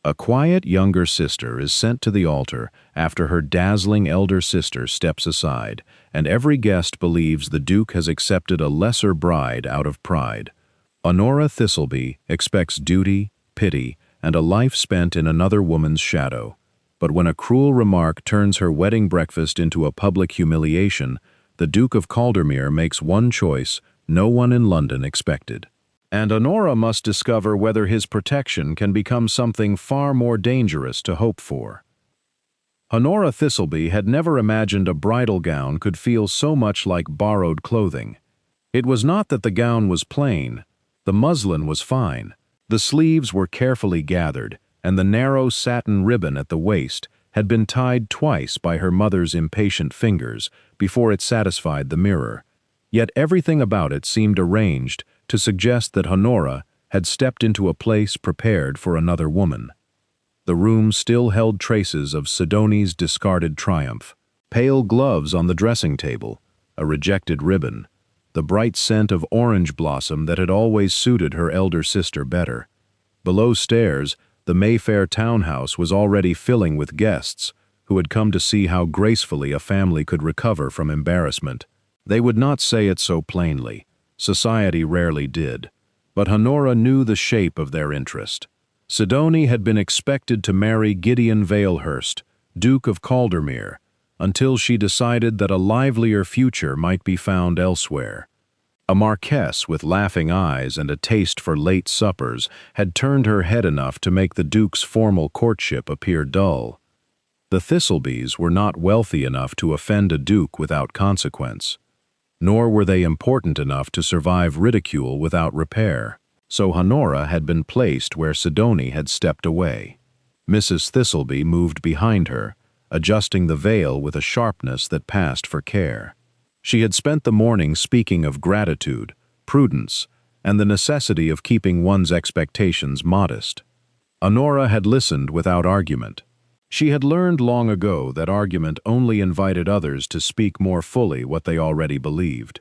A quiet younger sister is sent to the altar after her dazzling elder sister steps aside, and every guest believes the Duke has accepted a lesser bride out of pride. Honora Thistleby expects duty, pity, and a life spent in another woman's shadow. But when a cruel remark turns her wedding breakfast into a public humiliation, the Duke of Caldermere makes one choice no one in London expected. And Honora must discover whether his protection can become something far more dangerous to hope for. Honora Thistleby had never imagined a bridal gown could feel so much like borrowed clothing. It was not that the gown was plain. The muslin was fine. The sleeves were carefully gathered, and the narrow satin ribbon at the waist had been tied twice by her mother's impatient fingers before it satisfied the mirror. Yet everything about it seemed arranged to suggest that Honora had stepped into a place prepared for another woman. The room still held traces of Sidoni's discarded triumph. Pale gloves on the dressing table, a rejected ribbon, the bright scent of orange blossom that had always suited her elder sister better. Below stairs, the Mayfair townhouse was already filling with guests who had come to see how gracefully a family could recover from embarrassment. They would not say it so plainly. Society rarely did. But Honora knew the shape of their interest. Sidoni had been expected to marry Gideon Valehurst, Duke of Caldermere, until she decided that a livelier future might be found elsewhere. A marquess with laughing eyes and a taste for late suppers had turned her head enough to make the Duke's formal courtship appear dull. The Thistlebys were not wealthy enough to offend a Duke without consequence, nor were they important enough to survive ridicule without repair. So Honora had been placed where Sidoni had stepped away. Mrs. Thistleby moved behind her, adjusting the veil with a sharpness that passed for care. She had spent the morning speaking of gratitude, prudence, and the necessity of keeping one's expectations modest. Honora had listened without argument. She had learned long ago that argument only invited others to speak more fully what they already believed.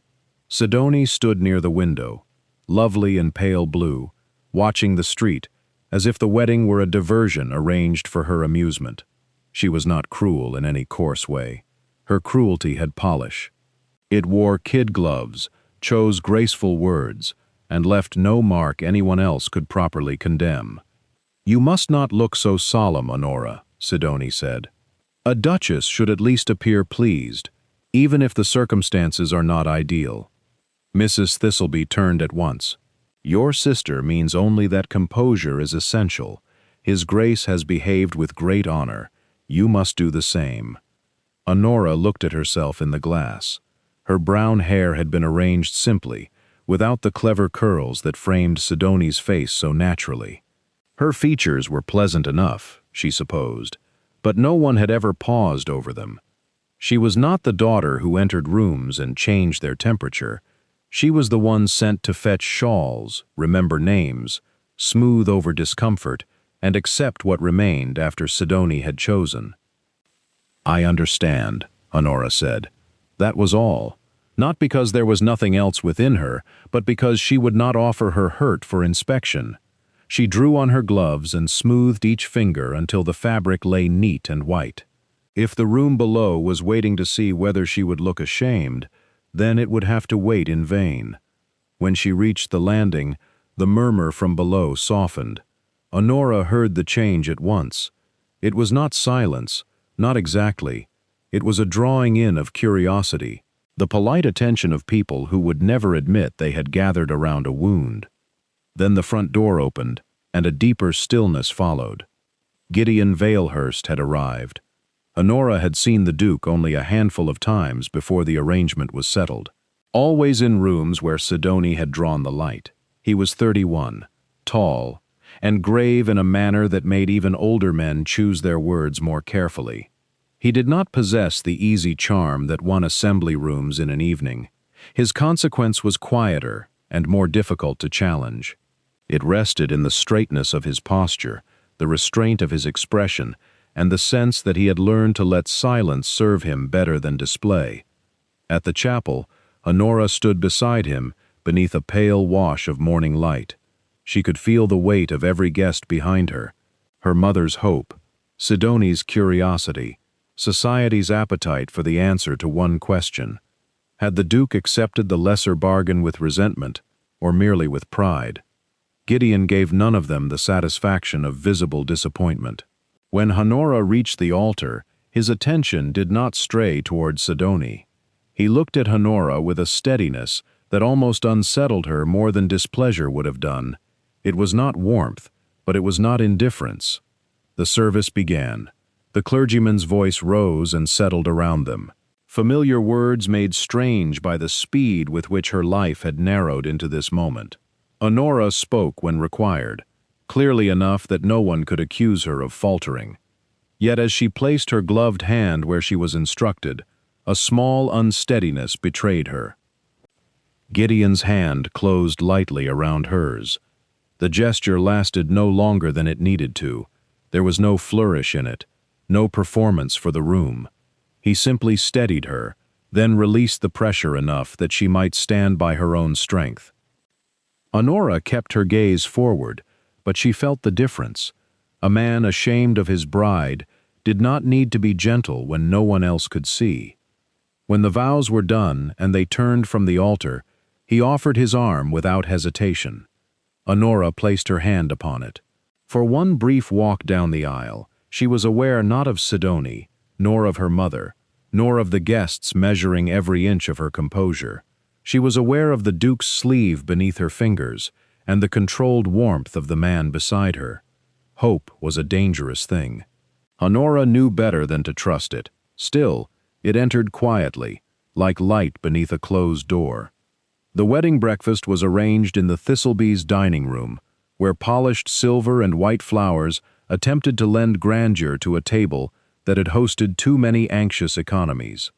Sidoni stood near the window, lovely in pale blue, watching the street, as if the wedding were a diversion arranged for her amusement. She was not cruel in any coarse way. Her cruelty had polish. It wore kid gloves, chose graceful words, and left no mark anyone else could properly condemn. "You must not look so solemn, Honora," Sidoni said. "A duchess should at least appear pleased, even if the circumstances are not ideal." Mrs. Thistleby turned at once. "Your sister means only that composure is essential. His Grace has behaved with great honor. You must do the same." Honora looked at herself in the glass. Her brown hair had been arranged simply, without the clever curls that framed Sidoni's face so naturally. Her features were pleasant enough, she supposed, but no one had ever paused over them. She was not the daughter who entered rooms and changed their temperature. She was the one sent to fetch shawls, remember names, smooth over discomfort, and accept what remained after Sidoni had chosen. "I understand," Honora said. That was all. Not because there was nothing else within her, but because she would not offer her hurt for inspection. She drew on her gloves and smoothed each finger until the fabric lay neat and white. If the room below was waiting to see whether she would look ashamed, then it would have to wait in vain. When she reached the landing, the murmur from below softened. Honora heard the change at once. It was not silence, not exactly. It was a drawing in of curiosity, the polite attention of people who would never admit they had gathered around a wound. Then the front door opened, and a deeper stillness followed. Gideon Valehurst had arrived. Honora had seen the Duke only a handful of times before the arrangement was settled. Always in rooms where Sidoni had drawn the light. He was 31, tall, and grave in a manner that made even older men choose their words more carefully. He did not possess the easy charm that won assembly rooms in an evening. His consequence was quieter and more difficult to challenge. It rested in the straightness of his posture, the restraint of his expression, and the sense that he had learned to let silence serve him better than display. At the chapel, Honora stood beside him beneath a pale wash of morning light. She could feel the weight of every guest behind her. Her mother's hope, Sidoni's curiosity, society's appetite for the answer to one question. Had the Duke accepted the lesser bargain with resentment, or merely with pride? Gideon gave none of them the satisfaction of visible disappointment. When Honora reached the altar, his attention did not stray toward Sidoni. He looked at Honora with a steadiness that almost unsettled her more than displeasure would have done. It was not warmth, but it was not indifference. The service began. The clergyman's voice rose and settled around them. Familiar words made strange by the speed with which her life had narrowed into this moment. Honora spoke when required, clearly enough that no one could accuse her of faltering. Yet as she placed her gloved hand where she was instructed, a small unsteadiness betrayed her. Gideon's hand closed lightly around hers. The gesture lasted no longer than it needed to. There was no flourish in it, no performance for the room. He simply steadied her, then released the pressure enough that she might stand by her own strength. Honora kept her gaze forward, but she felt the difference. A man ashamed of his bride did not need to be gentle when no one else could see. When the vows were done and they turned from the altar, he offered his arm without hesitation. Honora placed her hand upon it. For one brief walk down the aisle, she was aware not of Sidoni, nor of her mother, nor of the guests measuring every inch of her composure. She was aware of the Duke's sleeve beneath her fingers and the controlled warmth of the man beside her. Hope was a dangerous thing. Honora knew better than to trust it. Still, it entered quietly, like light beneath a closed door. The wedding breakfast was arranged in the Thistleby's dining room, where polished silver and white flowers attempted to lend grandeur to a table that had hosted too many anxious economies.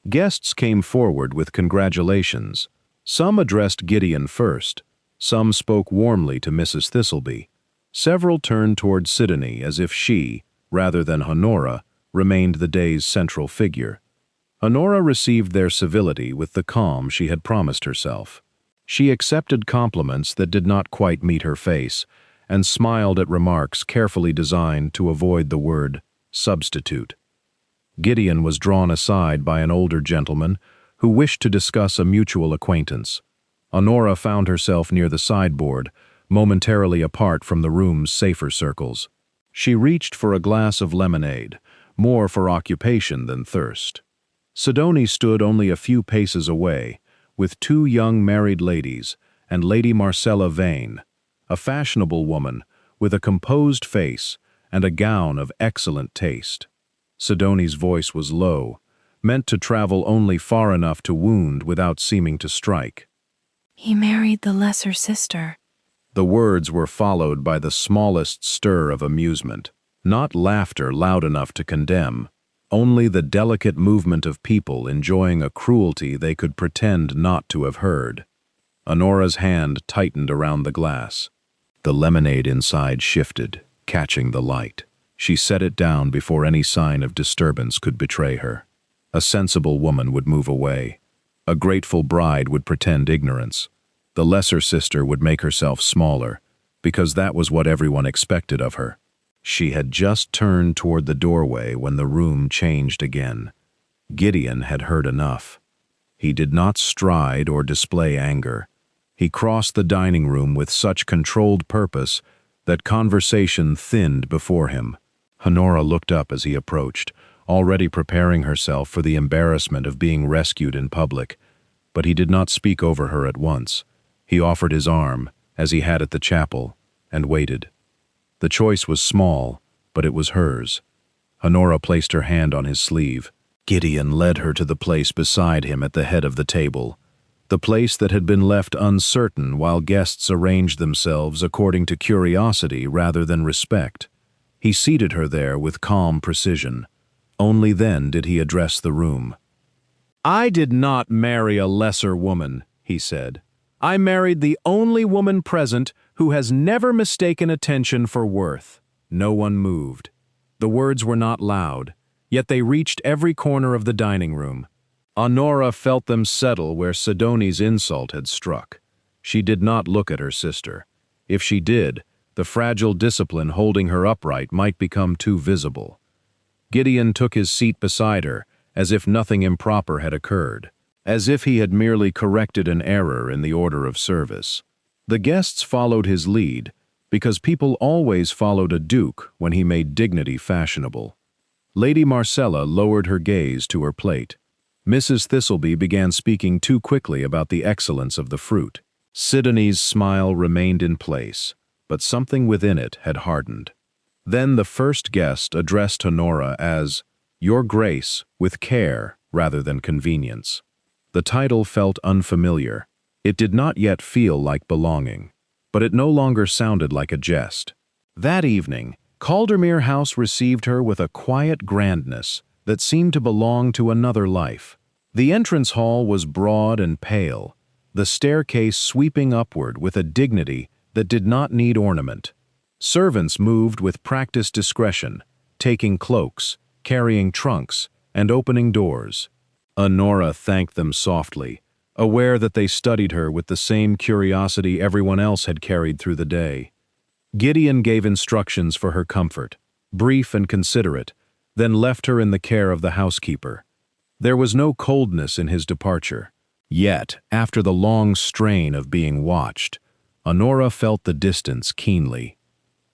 Guests came forward with congratulations. Some addressed Gideon first. Some spoke warmly to Mrs. Thistleby. Several turned toward Sidoni as if she, rather than Honora, remained the day's central figure. Honora received their civility with the calm she had promised herself. She accepted compliments that did not quite meet her face, and smiled at remarks carefully designed to avoid the word substitute. Gideon was drawn aside by an older gentleman who wished to discuss a mutual acquaintance. Honora found herself near the sideboard, momentarily apart from the room's safer circles. She reached for a glass of lemonade, more for occupation than thirst. Sidoni stood only a few paces away, with two young married ladies and Lady Marcella Vane, a fashionable woman with a composed face and a gown of excellent taste. Sidoni's voice was low, meant to travel only far enough to wound without seeming to strike. He married the lesser sister. The words were followed by the smallest stir of amusement, not laughter loud enough to condemn, only the delicate movement of people enjoying a cruelty they could pretend not to have heard. Honora's hand tightened around the glass. The lemonade inside shifted, catching the light. She set it down before any sign of disturbance could betray her. A sensible woman would move away. A grateful bride would pretend ignorance. The lesser sister would make herself smaller, because that was what everyone expected of her. She had just turned toward the doorway when the room changed again. Gideon had heard enough. He did not stride or display anger. He crossed the dining room with such controlled purpose that conversation thinned before him. Honora looked up as he approached, already preparing herself for the embarrassment of being rescued in public. But he did not speak over her at once. He offered his arm, as he had at the chapel, and waited. The choice was small, but it was hers. Honora placed her hand on his sleeve. Gideon led her to the place beside him at the head of the table, the place that had been left uncertain while guests arranged themselves according to curiosity rather than respect. He seated her there with calm precision. Only then did he address the room. "I did not marry a lesser woman," he said. "I married the only woman present who has never mistaken attention for worth." No one moved. The words were not loud, yet they reached every corner of the dining room. Honora felt them settle where Sidoni's insult had struck. She did not look at her sister. If she did, The fragile discipline holding her upright might become too visible. Gideon took his seat beside her, as if nothing improper had occurred, as if he had merely corrected an error in the order of service. The guests followed his lead, because people always followed a duke when he made dignity fashionable. Lady Marcella lowered her gaze to her plate. Mrs. Thistleby began speaking too quickly about the excellence of the fruit. Sidonie's smile remained in place, but something within it had hardened. Then the first guest addressed Honora as, "Your Grace, with care rather than convenience." The title felt unfamiliar. It did not yet feel like belonging, but it no longer sounded like a jest. That evening, Caldermere House received her with a quiet grandness that seemed to belong to another life. The entrance hall was broad and pale, the staircase sweeping upward with a dignity that did not need ornament. Servants moved with practiced discretion, taking cloaks, carrying trunks, and opening doors. Honora thanked them softly, aware that they studied her with the same curiosity everyone else had carried through the day. Gideon gave instructions for her comfort, brief and considerate, then left her in the care of the housekeeper. There was no coldness in his departure. Yet, after the long strain of being watched, Honora felt the distance keenly.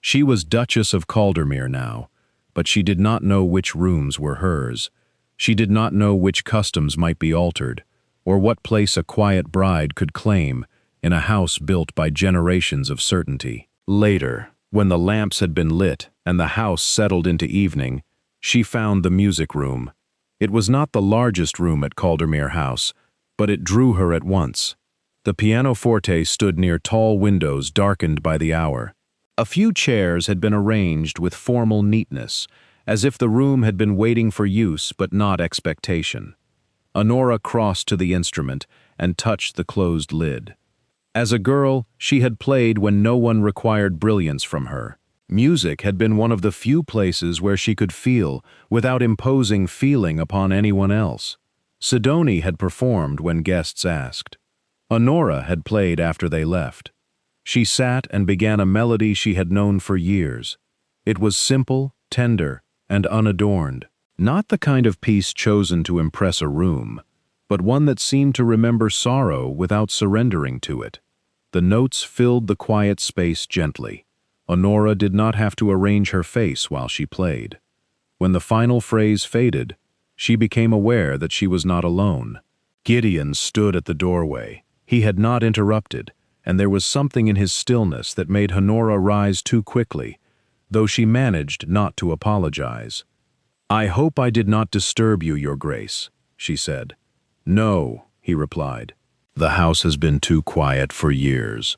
She was Duchess of Caldermere now, but she did not know which rooms were hers. She did not know which customs might be altered, or what place a quiet bride could claim in a house built by generations of certainty. Later, when the lamps had been lit and the house settled into evening, she found the music room. It was not the largest room at Caldermere House, but it drew her at once. The pianoforte stood near tall windows darkened by the hour. A few chairs had been arranged with formal neatness, as if the room had been waiting for use but not expectation. Honora crossed to the instrument and touched the closed lid. As a girl, she had played when no one required brilliance from her. Music had been one of the few places where she could feel without imposing feeling upon anyone else. Sidonie had performed when guests asked. Honora had played after they left. She sat and began a melody she had known for years. It was simple, tender, and unadorned. Not the kind of piece chosen to impress a room, but one that seemed to remember sorrow without surrendering to it. The notes filled the quiet space gently. Honora did not have to arrange her face while she played. When the final phrase faded, she became aware that she was not alone. Gideon stood at the doorway. He had not interrupted, and there was something in his stillness that made Honora rise too quickly, though she managed not to apologize. "I hope I did not disturb you, Your Grace," she said. "No," he replied. "The house has been too quiet for years."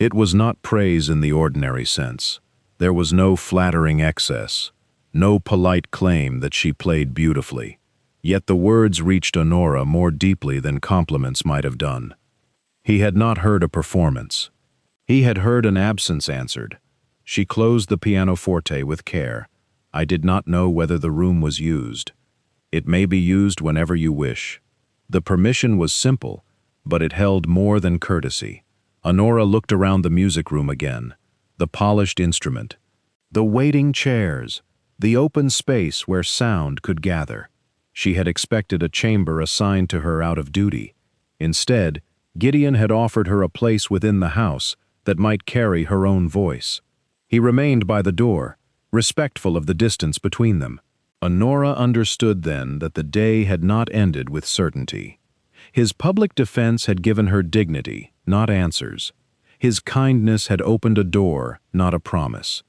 It was not praise in the ordinary sense. There was no flattering excess, no polite claim that she played beautifully. Yet the words reached Honora more deeply than compliments might have done. He had not heard a performance. He had heard an absence answered. She closed the pianoforte with care. "I did not know whether the room was used. It may be used whenever you wish." The permission was simple, but it held more than courtesy. Honora looked around the music room again. The polished instrument, the waiting chairs, the open space where sound could gather. She had expected a chamber assigned to her out of duty. Instead, Gideon had offered her a place within the house that might carry her own voice. He remained by the door, respectful of the distance between them. Honora understood then that the day had not ended with certainty. His public defense had given her dignity, not answers. His kindness had opened a door, not a promise.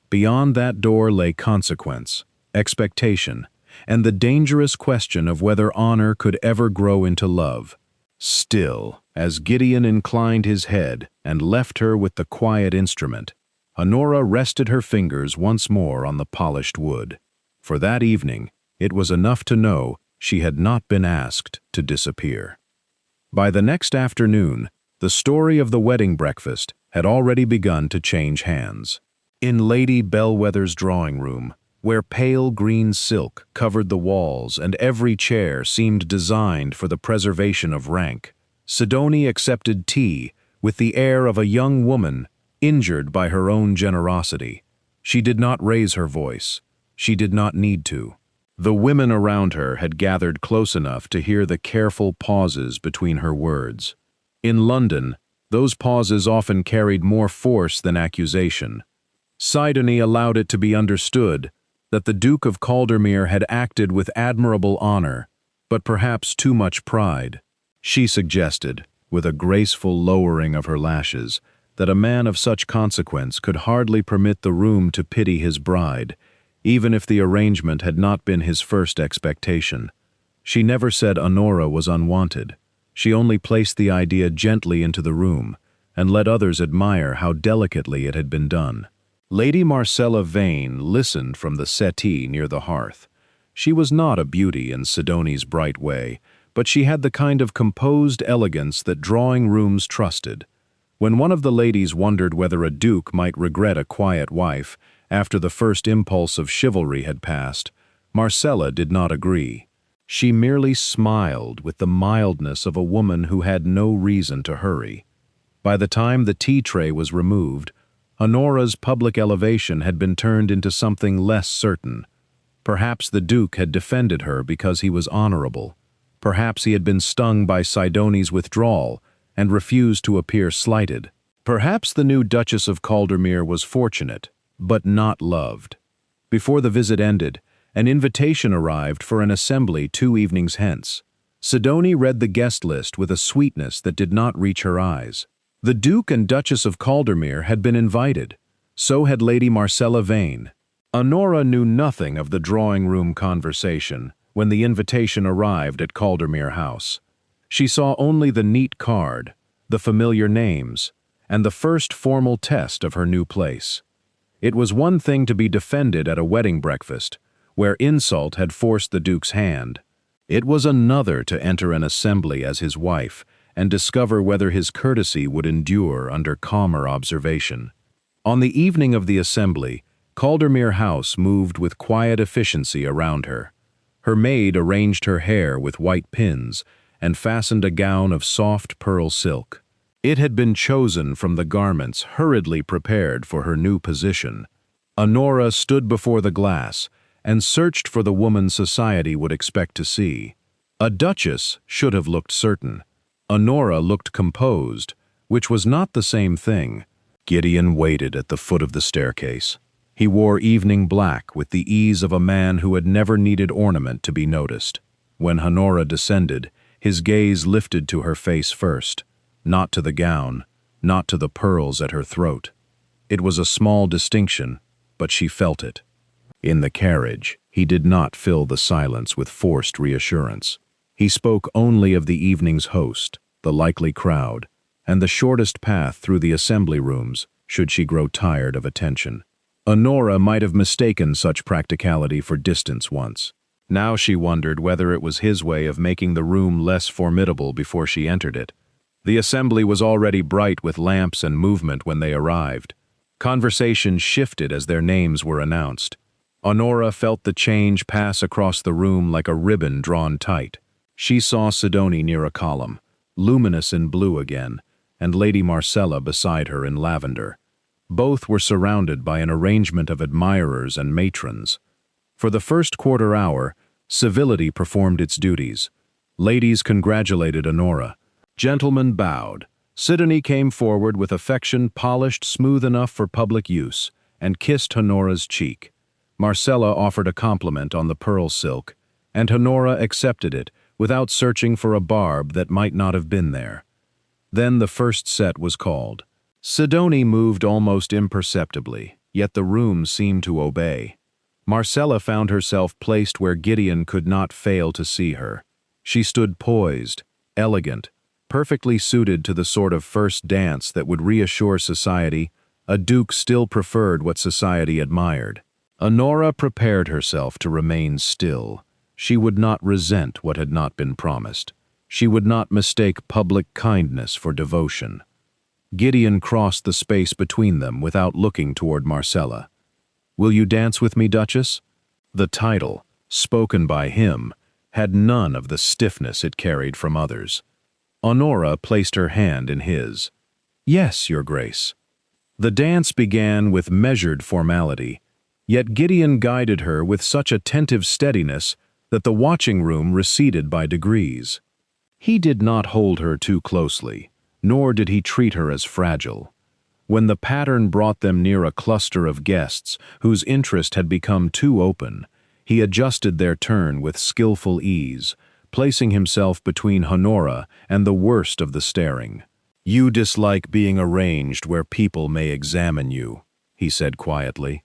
Beyond that door lay consequence, expectation, and the dangerous question of whether honor could ever grow into love. Still, as Gideon inclined his head and left her with the quiet instrument, Honora rested her fingers once more on the polished wood. For that evening, it was enough to know she had not been asked to disappear. By the next afternoon, the story of the wedding breakfast had already begun to change hands. In Lady Bellwether's drawing room, where pale green silk covered the walls and every chair seemed designed for the preservation of rank, Sidonie accepted tea with the air of a young woman injured by her own generosity. She did not raise her voice. She did not need to. The women around her had gathered close enough to hear the careful pauses between her words. In London, those pauses often carried more force than accusation. Sidonie allowed it to be understood that the Duke of Caldermere had acted with admirable honor, but perhaps too much pride. She suggested, with a graceful lowering of her lashes, that a man of such consequence could hardly permit the room to pity his bride, even if the arrangement had not been his first expectation. She never said Honora was unwanted. She only placed the idea gently into the room, and let others admire how delicately it had been done. Lady Marcella Vane listened from the settee near the hearth. She was not a beauty in Sidonie's bright way, but she had the kind of composed elegance that drawing rooms trusted. When one of the ladies wondered whether a duke might regret a quiet wife after the first impulse of chivalry had passed, Marcella did not agree. She merely smiled with the mildness of a woman who had no reason to hurry. By the time the tea tray was removed, Honora's public elevation had been turned into something less certain. Perhaps the Duke had defended her because he was honorable. Perhaps he had been stung by Sidonie's withdrawal and refused to appear slighted. Perhaps the new Duchess of Caldermere was fortunate, but not loved. Before the visit ended, an invitation arrived for an assembly 2 evenings hence. Sidonie read the guest list with a sweetness that did not reach her eyes. The Duke and Duchess of Caldermere had been invited. So had Lady Marcella Vane. Honora knew nothing of the drawing-room conversation when the invitation arrived at Caldermere House. She saw only the neat card, the familiar names, and the first formal test of her new place. It was one thing to be defended at a wedding breakfast, where insult had forced the Duke's hand. It was another to enter an assembly as his wife and discover whether his courtesy would endure under calmer observation. On the evening of the assembly, Caldermere House moved with quiet efficiency around her. Her maid arranged her hair with white pins and fastened a gown of soft pearl silk. It had been chosen from the garments hurriedly prepared for her new position. Honora stood before the glass and searched for the woman society would expect to see. A duchess should have looked certain. Honora looked composed, which was not the same thing. Gideon waited at the foot of the staircase. He wore evening black with the ease of a man who had never needed ornament to be noticed. When Honora descended, his gaze lifted to her face first, not to the gown, not to the pearls at her throat. It was a small distinction, but she felt it. In the carriage, he did not fill the silence with forced reassurance. He spoke only of the evening's host, the likely crowd, and the shortest path through the assembly rooms should she grow tired of attention. Honora might have mistaken such practicality for distance once. Now she wondered whether it was his way of making the room less formidable before she entered it. The assembly was already bright with lamps and movement when they arrived. Conversation shifted as their names were announced. Honora felt the change pass across the room like a ribbon drawn tight. She saw Sidonie near a column, luminous in blue again, and Lady Marcella beside her in lavender. Both were surrounded by an arrangement of admirers and matrons. For the first quarter hour, civility performed its duties. Ladies congratulated Honora. Gentlemen bowed. Sidonie came forward with affection polished smooth enough for public use, and kissed Honora's cheek. Marcella offered a compliment on the pearl silk, and Honora accepted it without searching for a barb that might not have been there. Then the first set was called. Sidonie moved almost imperceptibly, yet the room seemed to obey. Marcella found herself placed where Gideon could not fail to see her. She stood poised, elegant, perfectly suited to the sort of first dance that would reassure society a duke still preferred what society admired. Honora prepared herself to remain still. She would not resent what had not been promised. She would not mistake public kindness for devotion. Gideon crossed the space between them without looking toward Marcella. "Will you dance with me, Duchess?" The title, spoken by him, had none of the stiffness it carried from others. Honora placed her hand in his. "Yes, Your Grace." The dance began with measured formality, yet Gideon guided her with such attentive steadiness that the watching room receded by degrees. He did not hold her too closely, nor did he treat her as fragile. When the pattern brought them near a cluster of guests whose interest had become too open, he adjusted their turn with skillful ease, placing himself between Honora and the worst of the staring. "You dislike being arranged where people may examine you," he said quietly.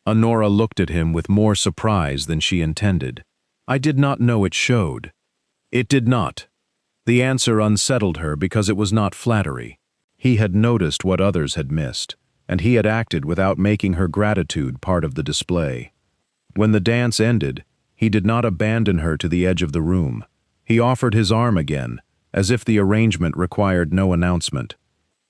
Honora looked at him with more surprise than she intended. "I did not know it showed." It did not. The answer unsettled her because it was not flattery. He had noticed what others had missed, and he had acted without making her gratitude part of the display. When the dance ended, he did not abandon her to the edge of the room. He offered his arm again, as if the arrangement required no announcement.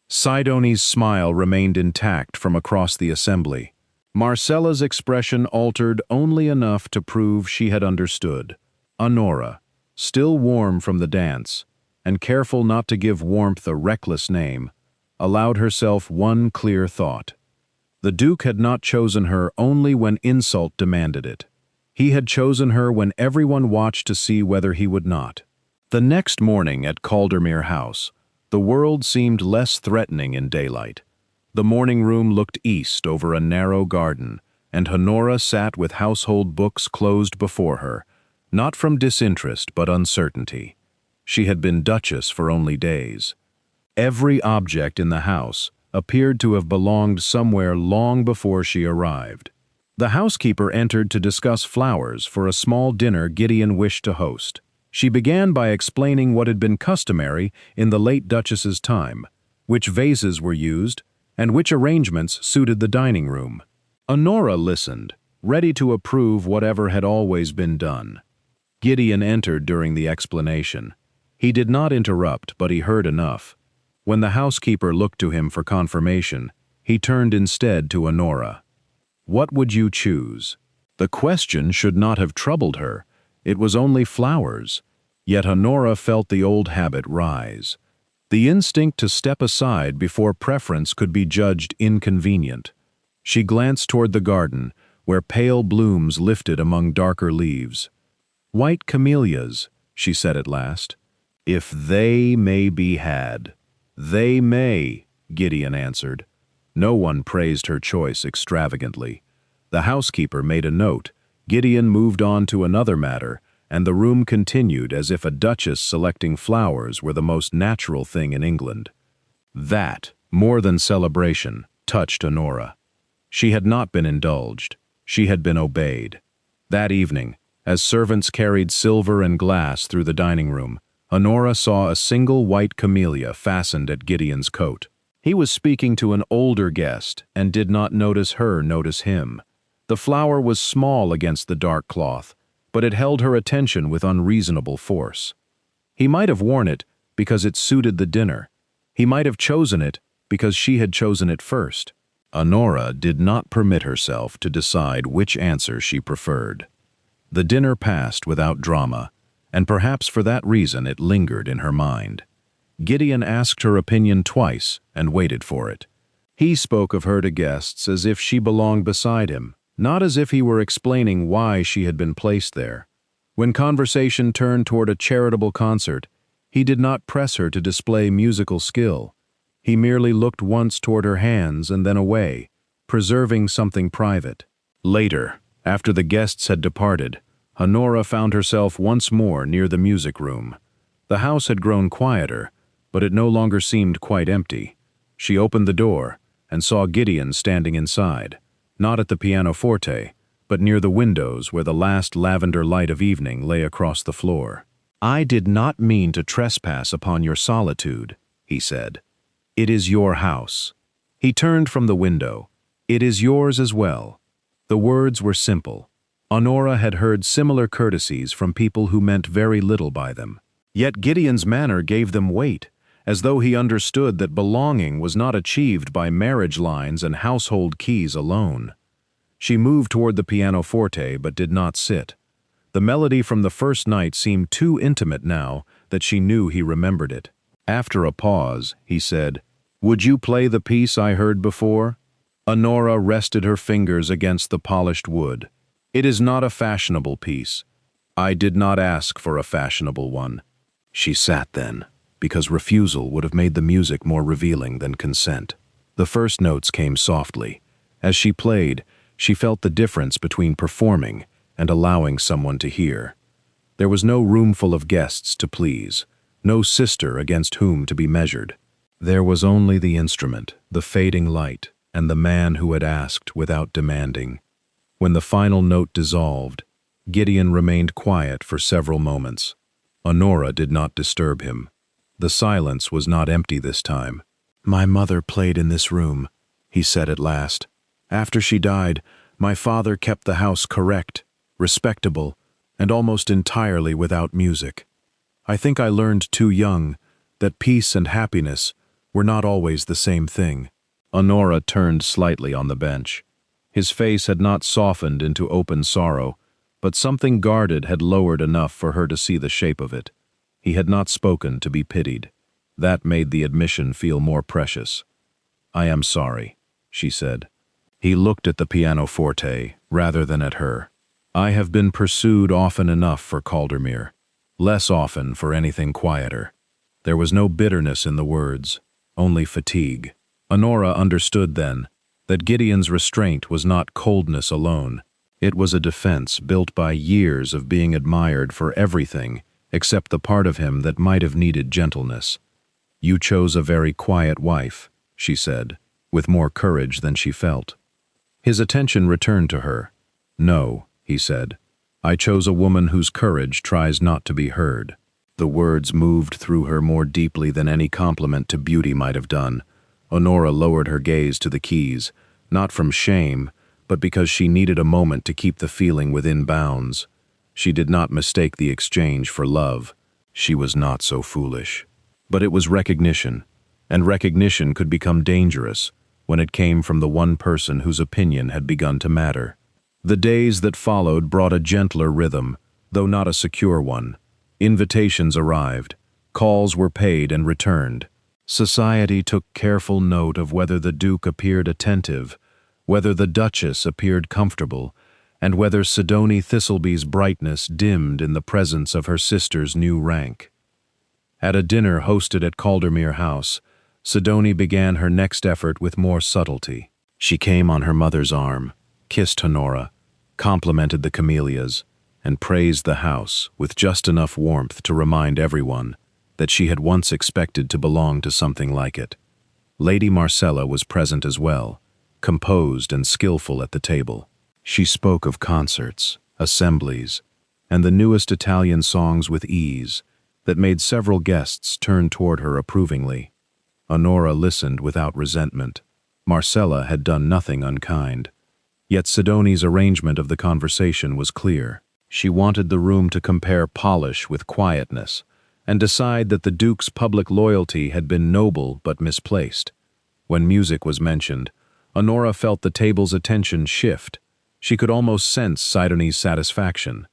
Sidoni's smile remained intact from across the assembly. Marcella's expression altered only enough to prove she had understood. Honora, still warm from the dance, and careful not to give warmth a reckless name, allowed herself one clear thought. The Duke had not chosen her only when insult demanded it. He had chosen her when everyone watched to see whether he would not. The next morning at Caldermere House, the world seemed less threatening in daylight. The morning room looked east over a narrow garden, and Honora sat with household books closed before her, not from disinterest but uncertainty. She had been Duchess for only days. Every object in the house appeared to have belonged somewhere long before she arrived. The housekeeper entered to discuss flowers for a small dinner Gideon wished to host. She began by explaining what had been customary in the late Duchess's time, which vases were used, and which arrangements suited the dining room. Honora listened, ready to approve whatever had always been done. Gideon entered during the explanation. He did not interrupt, but he heard enough. When the housekeeper looked to him for confirmation, he turned instead to Honora. "What would you choose?" The question should not have troubled her. It was only flowers. Yet Honora felt the old habit rise. The instinct to step aside before preference could be judged inconvenient. She glanced toward the garden, where pale blooms lifted among darker leaves. "White camellias," she said at last. "If they may be had." "They may," Gideon answered. No one praised her choice extravagantly. The housekeeper made a note. Gideon moved on to another matter, and the room continued as if a duchess selecting flowers were the most natural thing in England. That, more than celebration, touched Honora. She had not been indulged. She had been obeyed. That evening, as servants carried silver and glass through the dining room, Honora saw a single white camellia fastened at Gideon's coat. He was speaking to an older guest and did not notice her notice him. The flower was small against the dark cloth, but it held her attention with unreasonable force. He might have worn it because it suited the dinner. He might have chosen it because she had chosen it first. Honora did not permit herself to decide which answer she preferred. The dinner passed without drama, and perhaps for that reason it lingered in her mind. Gideon asked her opinion twice and waited for it. He spoke of her to guests as if she belonged beside him, not as if he were explaining why she had been placed there. When conversation turned toward a charitable concert, he did not press her to display musical skill. He merely looked once toward her hands and then away, preserving something private. Later, after the guests had departed, Honora found herself once more near the music room. The house had grown quieter, but it no longer seemed quite empty. She opened the door and saw Gideon standing inside, not at the pianoforte, but near the windows where the last lavender light of evening lay across the floor. "I did not mean to trespass upon your solitude," he said. "It is your house." He turned from the window. "It is yours as well." The words were simple. Honora had heard similar courtesies from people who meant very little by them. Yet Gideon's manner gave them weight, as though he understood that belonging was not achieved by marriage lines and household keys alone. She moved toward the pianoforte but did not sit. The melody from the first night seemed too intimate now that she knew he remembered it. After a pause, he said, Would you play the piece I heard before? Honora rested her fingers against the polished wood. It is not a fashionable piece. I did not ask for a fashionable one. She sat then, because refusal would have made the music more revealing than consent. The first notes came softly. As she played, she felt the difference between performing and allowing someone to hear. There was no roomful of guests to please, no sister against whom to be measured. There was only the instrument, the fading light, and the man who had asked without demanding. When the final note dissolved, Gideon remained quiet for several moments. Honora did not disturb him. The silence was not empty this time. "My mother played in this room," he said at last. "After she died, my father kept the house correct, respectable, and almost entirely without music. I think I learned too young that peace and happiness were not always the same thing." Honora turned slightly on the bench. His face had not softened into open sorrow, but something guarded had lowered enough for her to see the shape of it. He had not spoken to be pitied. That made the admission feel more precious. "I am sorry," she said. He looked at the pianoforte rather than at her. "I have been pursued often enough for Caldermere, less often for anything quieter." There was no bitterness in the words, only fatigue. Honora understood then that Gideon's restraint was not coldness alone. It was a defense built by years of being admired for everything except the part of him that might have needed gentleness. "You chose a very quiet wife," she said, with more courage than she felt. His attention returned to her. "No," he said, "I chose a woman whose courage tries not to be heard." The words moved through her more deeply than any compliment to beauty might have done. Honora lowered her gaze to the keys, not from shame, but because she needed a moment to keep the feeling within bounds. She did not mistake the exchange for love. She was not so foolish. But it was recognition, and recognition could become dangerous when it came from the one person whose opinion had begun to matter. The days that followed brought a gentler rhythm, though not a secure one. Invitations arrived. Calls were paid and returned. Society took careful note of whether the Duke appeared attentive, whether the Duchess appeared comfortable, and whether Sidonie Thistleby's brightness dimmed in the presence of her sister's new rank. At a dinner hosted at Caldermere House, Sidonie began her next effort with more subtlety. She came on her mother's arm, kissed Honora, complimented the camellias, and praised the house with just enough warmth to remind everyone that she had once expected to belong to something like it. Lady Marcella was present as well, composed and skillful at the table. She spoke of concerts, assemblies, and the newest Italian songs with ease that made several guests turn toward her approvingly. Honora listened without resentment. Marcella had done nothing unkind. Yet Sidonie's arrangement of the conversation was clear. She wanted the room to compare polish with quietness, and decide that the Duke's public loyalty had been noble but misplaced. When music was mentioned, Honora felt the table's attention shift. She could almost sense Sidonie's satisfaction.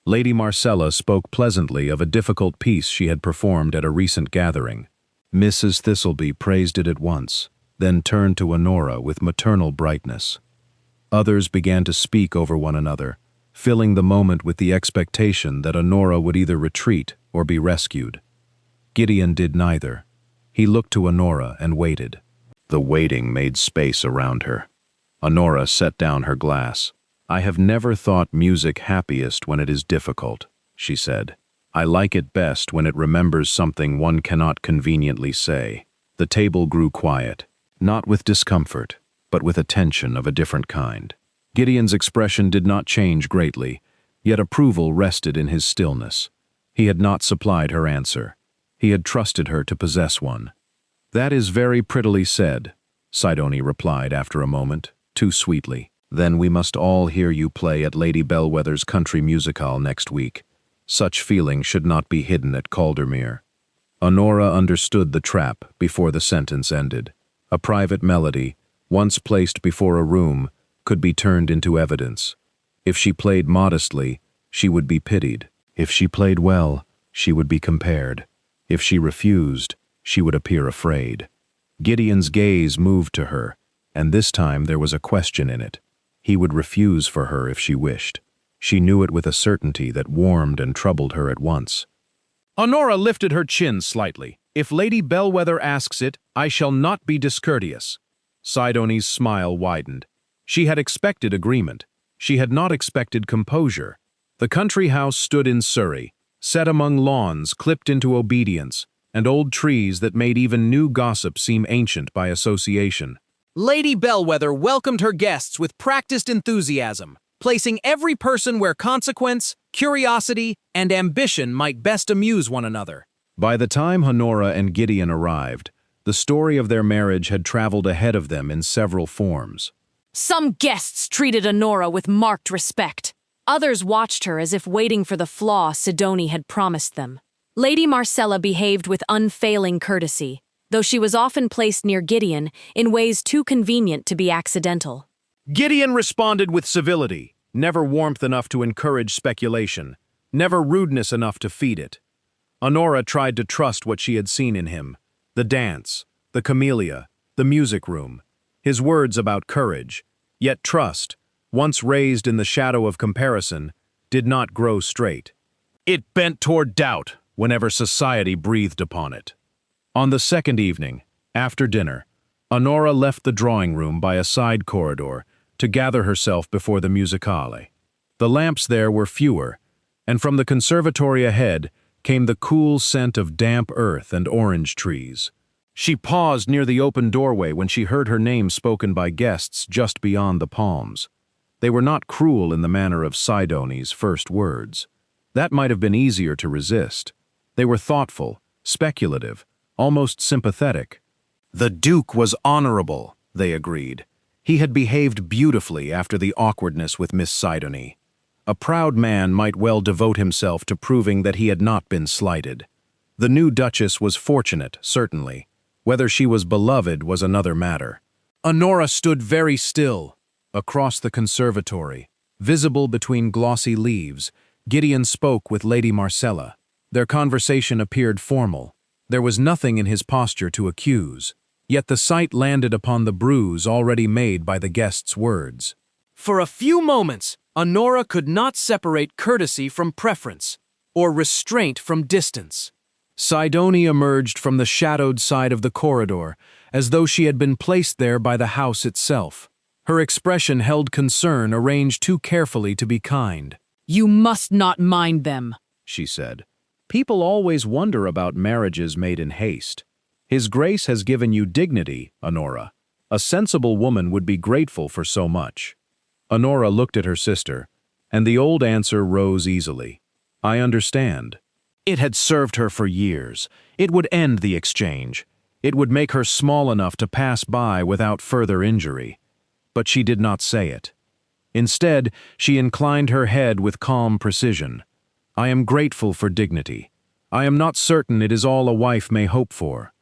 Lady Marcella spoke pleasantly of a difficult piece she had performed at a recent gathering. Mrs. Thistleby praised it at once, then turned to Honora with maternal brightness. Others began to speak over one another, filling the moment with the expectation that Honora would either retreat or be rescued. Gideon did neither. He looked to Honora and waited. The waiting made space around her. Honora set down her glass. "I have never thought music happiest when it is difficult," she said. "I like it best when it remembers something one cannot conveniently say." The table grew quiet, not with discomfort, but with attention of a different kind. Gideon's expression did not change greatly, yet approval rested in his stillness. He had not supplied her answer. He had trusted her to possess one. "That is very prettily said," Sidonie replied after a moment, too sweetly. "Then we must all hear you play at Lady Bellwether's country musicale next week. Such feeling should not be hidden at Caldermere." Honora understood the trap before the sentence ended. A private melody, once placed before a room, could be turned into evidence. If she played modestly, she would be pitied. If she played well, she would be compared. If she refused, she would appear afraid. Gideon's gaze moved to her, and this time there was a question in it. He would refuse for her if she wished. She knew it with a certainty that warmed and troubled her at once. Honora lifted her chin slightly. "If Lady Bellwether asks it, I shall not be discourteous." Sidoni's smile widened. She had expected agreement. She had not expected composure. The country house stood in Surrey, set among lawns clipped into obedience, and old trees that made even new gossip seem ancient by association. Lady Bellwether welcomed her guests with practiced enthusiasm, placing every person where consequence, curiosity, and ambition might best amuse one another. By the time Honora and Gideon arrived, the story of their marriage had traveled ahead of them in several forms. Some guests treated Honora with marked respect. Others watched her as if waiting for the flaw Sidoni had promised them. Lady Marcella behaved with unfailing courtesy, though she was often placed near Gideon in ways too convenient to be accidental. Gideon responded with civility, never warmth enough to encourage speculation, never rudeness enough to feed it. Honora tried to trust what she had seen in him: the dance, the camellia, the music room, his words about courage. Yet trust, once raised in the shadow of comparison, did not grow straight. It bent toward doubt whenever society breathed upon it. On the second evening, after dinner, Honora left the drawing room by a side corridor to gather herself before the musicale. The lamps there were fewer, and from the conservatory ahead came the cool scent of damp earth and orange trees. She paused near the open doorway when she heard her name spoken by guests just beyond the palms. They were not cruel in the manner of Sidoni's first words. That might have been easier to resist. They were thoughtful, speculative, almost sympathetic. The Duke was honorable, they agreed. He had behaved beautifully after the awkwardness with Miss Sidoni. A proud man might well devote himself to proving that he had not been slighted. The new Duchess was fortunate, certainly. Whether she was beloved was another matter. Honora stood very still. Across the conservatory, visible between glossy leaves, Gideon spoke with Lady Marcella. Their conversation appeared formal. There was nothing in his posture to accuse, yet the sight landed upon the bruise already made by the guest's words. For a few moments, Honora could not separate courtesy from preference, or restraint from distance. Sidoni emerged from the shadowed side of the corridor, as though she had been placed there by the house itself. Her expression held concern arranged too carefully to be kind. "You must not mind them," she said. People always wonder about marriages made in haste. His Grace has given you dignity, Honora. A sensible woman would be grateful for so much. Honora looked at her sister, and the old answer rose easily. I understand. It had served her for years. It would end the exchange. It would make her small enough to pass by without further injury. But she did not say it. Instead, she inclined her head with calm precision. I am grateful for dignity. I am not certain it is all a wife may hope for.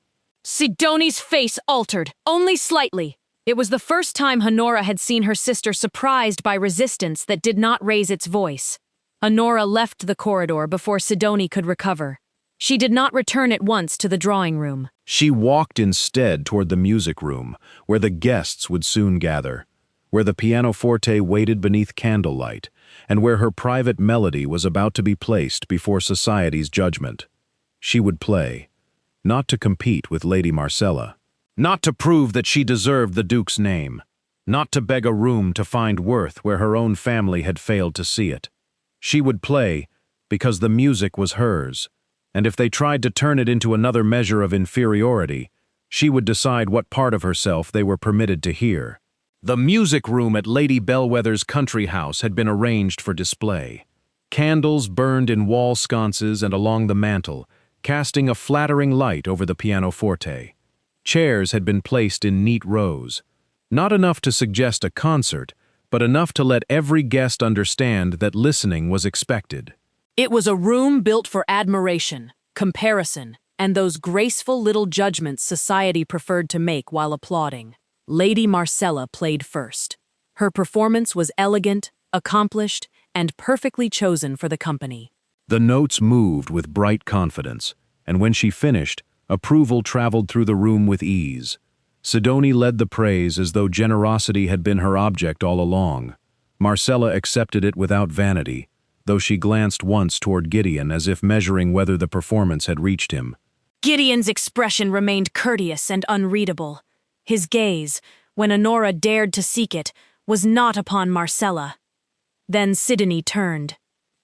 Sidoni's face altered, only slightly. It was the first time Honora had seen her sister surprised by resistance that did not raise its voice. Honora left the corridor before Sidoni could recover. She did not return at once to the drawing room. She walked instead toward the music room, where the guests would soon gather, where the pianoforte waited beneath candlelight, and where her private melody was about to be placed before society's judgment. She would play, not to compete with Lady Marcella, not to prove that she deserved the Duke's name, not to beg a room to find worth where her own family had failed to see it. She would play because the music was hers, and if they tried to turn it into another measure of inferiority, she would decide what part of herself they were permitted to hear. The music room at Lady Bellwether's country house had been arranged for display. Candles burned in wall sconces and along the mantel, casting a flattering light over the pianoforte. Chairs had been placed in neat rows, not enough to suggest a concert, but enough to let every guest understand that listening was expected. It was a room built for admiration, comparison, and those graceful little judgments society preferred to make while applauding. Lady Marcella played first. Her performance was elegant, accomplished, and perfectly chosen for the company. The notes moved with bright confidence, and when she finished, approval traveled through the room with ease. Sidoni led the praise as though generosity had been her object all along. Marcella accepted it without vanity, though she glanced once toward Gideon as if measuring whether the performance had reached him. Gideon's expression remained courteous and unreadable. His gaze, when Honora dared to seek it, was not upon Marcella. Then Sidoni turned.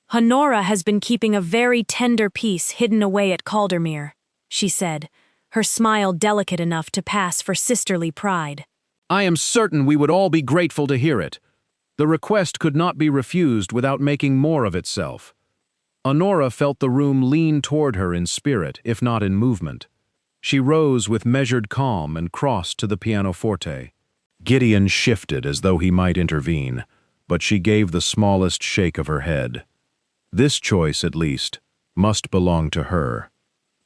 "Honora has been keeping a very tender piece hidden away at Caldermere," she said, her smile delicate enough to pass for sisterly pride. I am certain we would all be grateful to hear it. The request could not be refused without making more of itself. Honora felt the room lean toward her in spirit, if not in movement. She rose with measured calm and crossed to the pianoforte. Gideon shifted as though he might intervene, but she gave the smallest shake of her head. This choice, at least, must belong to her.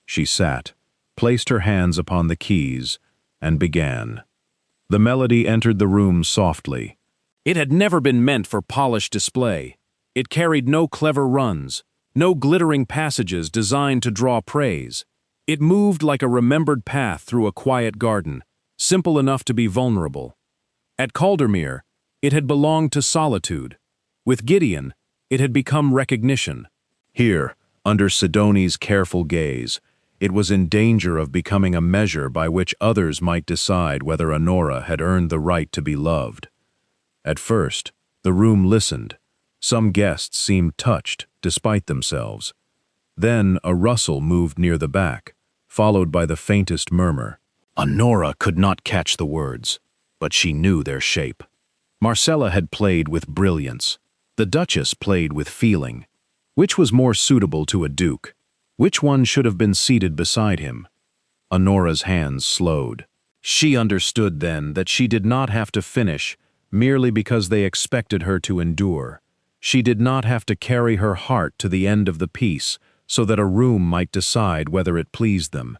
She sat, placed her hands upon the keys, and began. The melody entered the room softly. It had never been meant for polished display. It carried no clever runs, no glittering passages designed to draw praise. It moved like a remembered path through a quiet garden, simple enough to be vulnerable. At Caldermere, it had belonged to solitude. With Gideon, it had become recognition. Here, under Sidoni's careful gaze, it was in danger of becoming a measure by which others might decide whether Honora had earned the right to be loved. At first, the room listened. Some guests seemed touched, despite themselves. Then a rustle moved near the back, followed by the faintest murmur. Honora could not catch the words, but she knew their shape. Marcella had played with brilliance. The Duchess played with feeling. Which was more suitable to a duke? Which one should have been seated beside him? Honora's hands slowed. She understood then that she did not have to finish merely because they expected her to endure. She did not have to carry her heart to the end of the piece so that a room might decide whether it pleased them.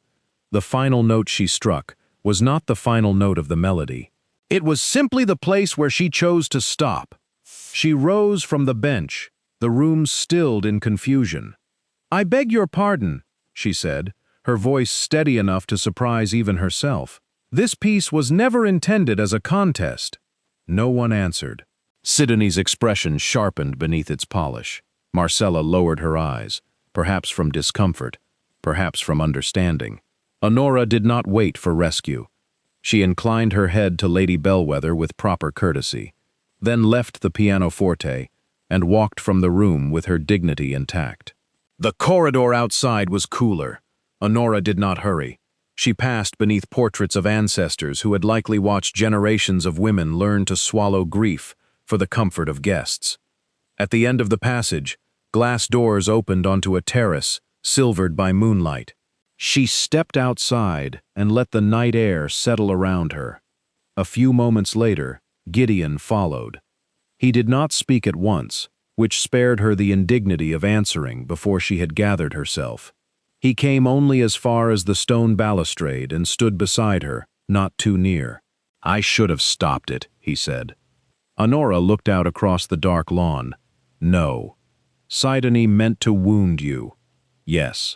The final note she struck was not the final note of the melody. It was simply the place where she chose to stop. She rose from the bench, the room stilled in confusion. "I beg your pardon," she said, her voice steady enough to surprise even herself. "This piece was never intended as a contest." No one answered. Sidoni's expression sharpened beneath its polish. Marcella lowered her eyes, perhaps from discomfort, perhaps from understanding. Honora did not wait for rescue. She inclined her head to Lady Bellwether with proper courtesy, then left the pianoforte and walked from the room with her dignity intact. The corridor outside was cooler. Honora did not hurry. She passed beneath portraits of ancestors who had likely watched generations of women learn to swallow grief for the comfort of guests. At the end of the passage, glass doors opened onto a terrace, silvered by moonlight. She stepped outside and let the night air settle around her. A few moments later, Gideon followed. He did not speak at once, which spared her the indignity of answering before she had gathered herself. He came only as far as the stone balustrade and stood beside her, not too near. "I should have stopped it," he said. Honora looked out across the dark lawn. "No. Sidoni meant to wound you. Yes.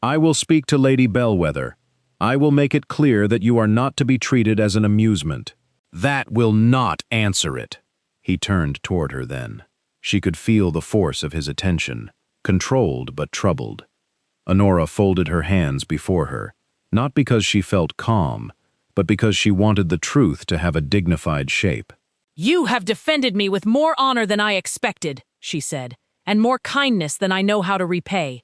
I will speak to Lady Bellwether. I will make it clear that you are not to be treated as an amusement." "That will not answer it." He turned toward her then. She could feel the force of his attention, controlled but troubled. Honora folded her hands before her, not because she felt calm, but because she wanted the truth to have a dignified shape. "You have defended me with more honor than I expected," she said, "and more kindness than I know how to repay.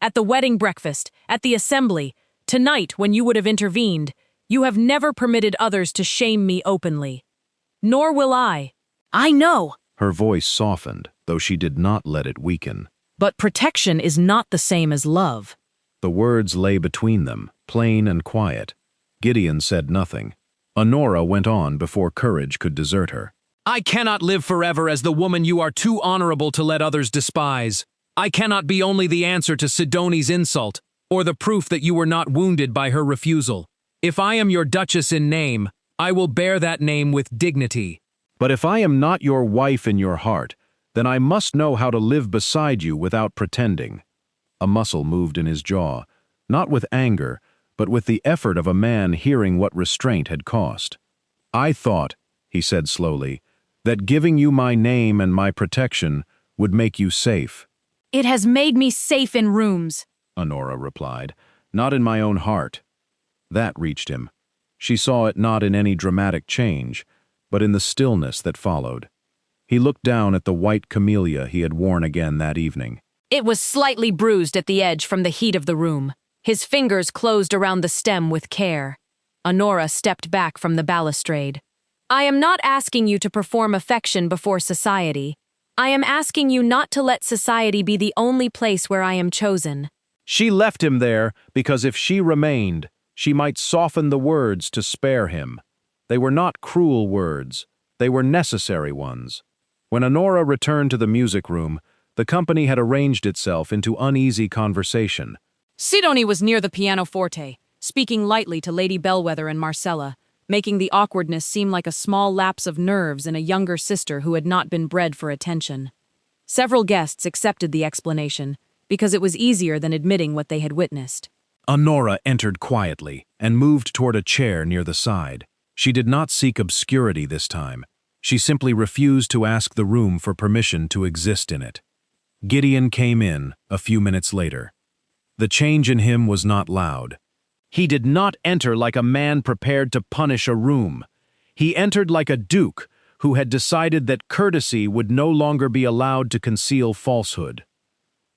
At the wedding breakfast, at the assembly, tonight when you would have intervened, you have never permitted others to shame me openly. Nor will I. I know." Her voice softened, though she did not let it weaken. "But protection is not the same as love." The words lay between them, plain and quiet. Gideon said nothing. Honora went on before courage could desert her. I cannot live forever as the woman you are too honorable to let others despise. I cannot be only the answer to Sidoni's insult, or the proof that you were not wounded by her refusal. If I am your Duchess in name, I will bear that name with dignity. But if I am not your wife in your heart, then I must know how to live beside you without pretending. A muscle moved in his jaw, not with anger, but with the effort of a man hearing what restraint had cost. "I thought," he said slowly, "that giving you my name and my protection would make you safe." It has made me safe in rooms, Honora replied. "Not in my own heart." That reached him. She saw it not in any dramatic change, but in the stillness that followed. He looked down at the white camellia he had worn again that evening. It was slightly bruised at the edge from the heat of the room. His fingers closed around the stem with care. Honora stepped back from the balustrade. "I am not asking you to perform affection before society. I am asking you not to let society be the only place where I am chosen." She left him there because if she remained, she might soften the words to spare him. They were not cruel words. They were necessary ones. When Honora returned to the music room, the company had arranged itself into uneasy conversation. Sidonie was near the pianoforte, speaking lightly to Lady Bellwether and Marcella, making the awkwardness seem like a small lapse of nerves in a younger sister who had not been bred for attention. Several guests accepted the explanation, because it was easier than admitting what they had witnessed. Honora entered quietly and moved toward a chair near the side. She did not seek obscurity this time. She simply refused to ask the room for permission to exist in it. Gideon came in a few minutes later. The change in him was not loud. He did not enter like a man prepared to punish a room. He entered like a duke who had decided that courtesy would no longer be allowed to conceal falsehood.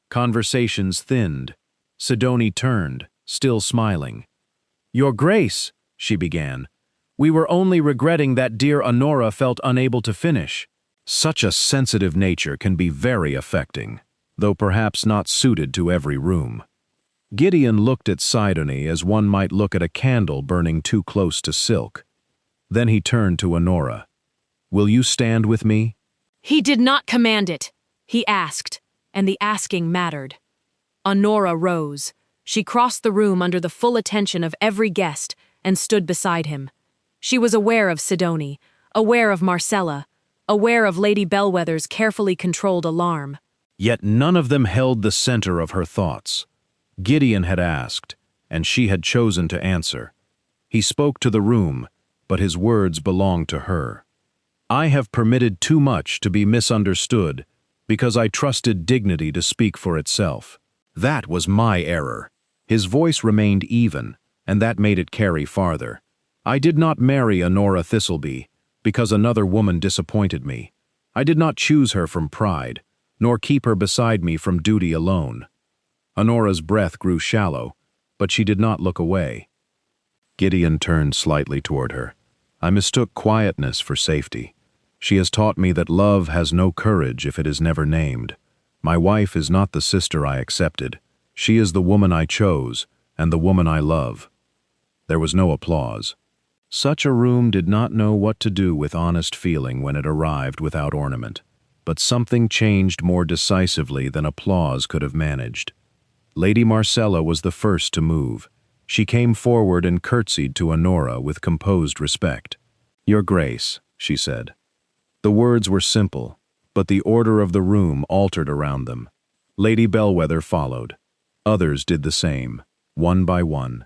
Conversations thinned. Sidonie turned, still smiling. "Your Grace," she began, "we were only regretting that dear Honora felt unable to finish." Such a sensitive nature can be very affecting, though perhaps not suited to every room. Gideon looked at Sidonie as one might look at a candle burning too close to silk. Then he turned to Honora. "Will you stand with me?" He did not command it. He asked, and the asking mattered. Honora rose. She crossed the room under the full attention of every guest and stood beside him. She was aware of Sidonie, aware of Marcella, aware of Lady Bellwether's carefully controlled alarm. Yet none of them held the center of her thoughts. Gideon had asked, and she had chosen to answer. He spoke to the room, but his words belonged to her. "I have permitted too much to be misunderstood because I trusted dignity to speak for itself. That was my error." His voice remained even, and that made it carry farther. "I did not marry Honora Thistleby because another woman disappointed me. I did not choose her from pride, nor keep her beside me from duty alone." Honora's breath grew shallow, but she did not look away. Gideon turned slightly toward her. "I mistook quietness for safety. She has taught me that love has no courage if it is never named. My wife is not the sister I accepted. She is the woman I chose, and the woman I love." There was no applause. Such a room did not know what to do with honest feeling when it arrived without ornament, but something changed more decisively than applause could have managed. Lady Marcella was the first to move. She came forward and curtsied to Honora with composed respect. "Your Grace," she said. The words were simple, but the order of the room altered around them. Lady Bellwether followed. Others did the same, one by one.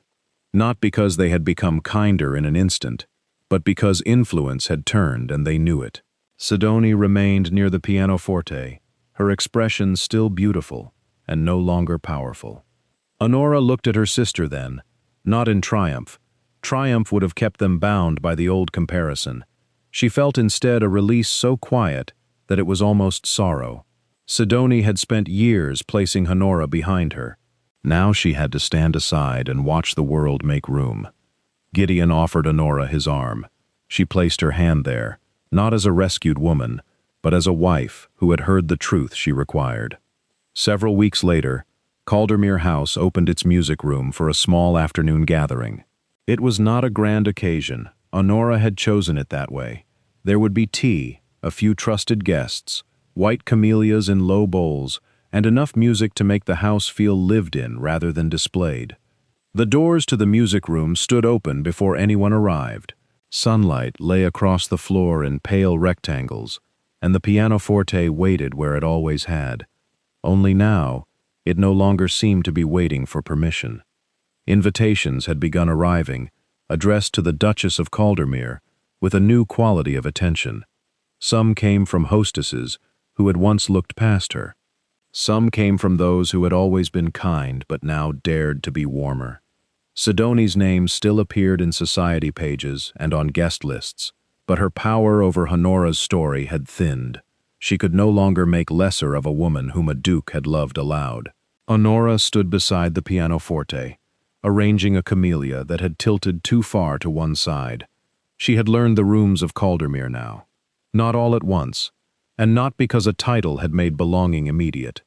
Not because they had become kinder in an instant, but because influence had turned and they knew it. Sidonie remained near the pianoforte, her expression still beautiful and no longer powerful. Honora looked at her sister then, not in triumph. Triumph would have kept them bound by the old comparison. She felt instead a release so quiet that it was almost sorrow. Sidonie had spent years placing Honora behind her. Now she had to stand aside and watch the world make room. Gideon offered Honora his arm. She placed her hand there, not as a rescued woman, but as a wife who had heard the truth she required. Several weeks later, Caldermere House opened its music room for a small afternoon gathering. It was not a grand occasion. Honora had chosen it that way. There would be tea, a few trusted guests, white camellias in low bowls, and enough music to make the house feel lived in rather than displayed. The doors to the music room stood open before anyone arrived. Sunlight lay across the floor in pale rectangles, and the pianoforte waited where it always had. Only now, it no longer seemed to be waiting for permission. Invitations had begun arriving, addressed to the Duchess of Caldermere, with a new quality of attention. Some came from hostesses who had once looked past her. Some came from those who had always been kind but now dared to be warmer. Sidonie's name still appeared in society pages and on guest lists, but her power over Honora's story had thinned. She could no longer make lesser of a woman whom a duke had loved aloud. Honora stood beside the pianoforte, arranging a camellia that had tilted too far to one side. She had learned the rooms of Caldermere now. Not all at once, and not because a title had made belonging immediate.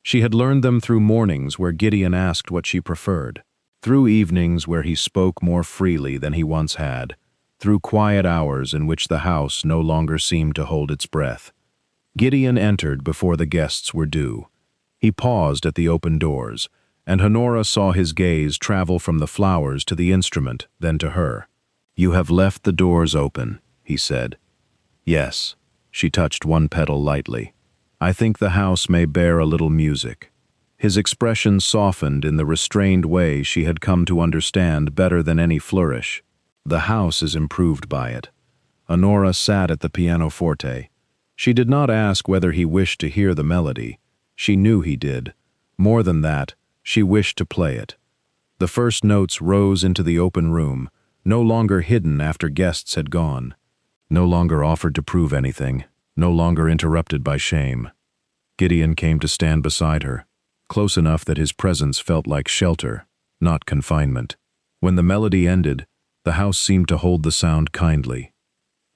She had learned them through mornings where Gideon asked what she preferred, through evenings where he spoke more freely than he once had, through quiet hours in which the house no longer seemed to hold its breath. Gideon entered before the guests were due. He paused at the open doors, and Honora saw his gaze travel from the flowers to the instrument, then to her. "You have left the doors open," he said. "Yes." She touched one petal lightly. "I think the house may bear a little music." His expression softened in the restrained way she had come to understand better than any flourish. "The house is improved by it." Honora sat at the pianoforte. She did not ask whether he wished to hear the melody. She knew he did. More than that, she wished to play it. The first notes rose into the open room, no longer hidden after guests had gone, no longer offered to prove anything, no longer interrupted by shame. Gideon came to stand beside her, close enough that his presence felt like shelter, not confinement. When the melody ended, the house seemed to hold the sound kindly.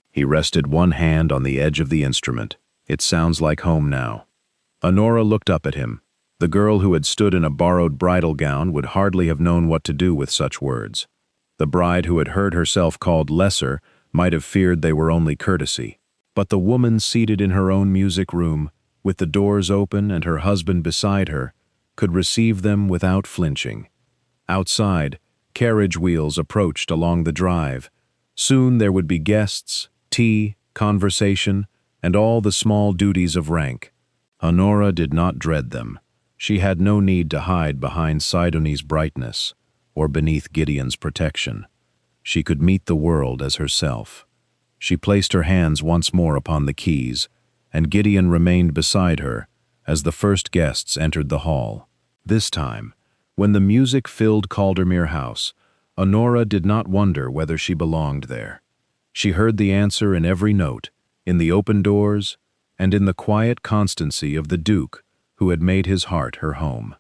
He rested one hand on the edge of the instrument. "It sounds like home now." Honora looked up at him. The girl who had stood in a borrowed bridal gown would hardly have known what to do with such words. The bride who had heard herself called lesser might have feared they were only courtesy. But the woman seated in her own music room, with the doors open and her husband beside her, could receive them without flinching. Outside, carriage wheels approached along the drive. Soon there would be guests, tea, conversation, and all the small duties of rank. Honora did not dread them. She had no need to hide behind Sidonie's brightness or beneath Gideon's protection. She could meet the world as herself. She placed her hands once more upon the keys, and Gideon remained beside her as the first guests entered the hall. This time, when the music filled Caldermere House, Honora did not wonder whether she belonged there. She heard the answer in every note, in the open doors, and in the quiet constancy of the Duke, who had made his heart her home.